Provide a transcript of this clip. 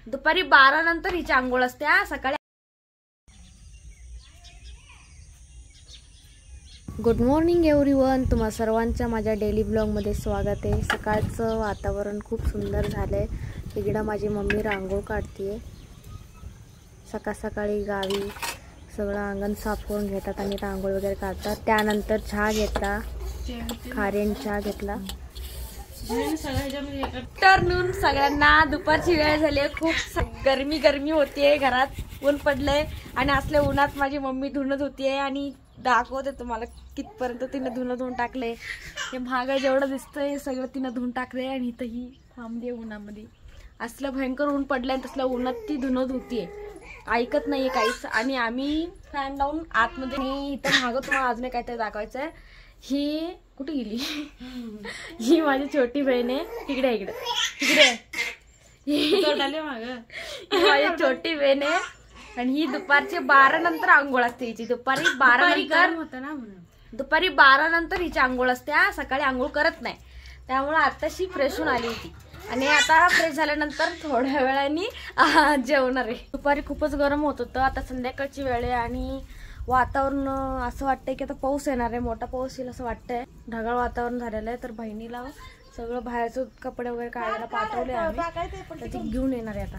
दुपारी 12 नंतर हिची आंघोळ असते. सकाळी. गुड मॉर्निंग एव्हरीवन, तुम्हा सर्वांच्या माझ्या डेली ब्लॉगमध्ये स्वागत आहे. सकाळचं वातावरण खूप सुंदर झालंय. इकडं माझी मम्मी रांगोळ काढतीये. सकाळ सकाळी गावी सगळं अंगण साफ करून घेतात आणि रांगोळ वगैरे काढतात. त्यानंतर चहा घेतला, खारेन चहा घेतला. आफ्टरनून सगळ्यांना दुपारची वेळ झाली. खूप गरमी होतीये, घरात ऊन पडलंय आणि असल्या उन्हात माझी मम्मी धुणत होतीये आणि दाखवते तुम्हाला कितपर्यंत तिनं धुणं धुवून टाकले. हे महाग जेवढं दिसतंय सगळं तिनं धुवून टाकले आणि इथं ही थांबली उन्हामध्ये. असलं भयंकर ऊन पडलंय आणि तसल्या उन्हात ती धुणं धुतीये, ऐकत नाहीये काहीच. आणि आम्ही फॅन लावून आतमध्ये. इथं महाग तुम्हाला अजून काहीतरी दाखवायचंय. ही कुठे गेली? ही माझी छोटी बहीण आहे. इकडे इकडे ही माझी छोटी बहीण आहे आणि ही दुपारचे 12 नंतर आंघोळ असते हिची. दुपारी 12 नंतर हिची आंघोळ असते. सकाळी आंघोळ करत नाही. त्यामुळे आताशी फ्रेश होऊन आली होती आणि आता फ्रेश झाल्यानंतर थोड्या वेळाने जेवणार आहे. दुपारी खूपच गरम होत होतं. आता संध्याकाळची वेळ आहे आणि वातावरण असं वाटतंय की आता पाऊस येणार आहे, मोठा पाऊस येईल असं वाटतंय. ढगाळ वातावरण झालेलं आहे. तर बहिणीला सगळं बाहेरचं कपडे वगैरे काढायला पाठवले आम्ही, तर ती घेऊन येणार आहे आता.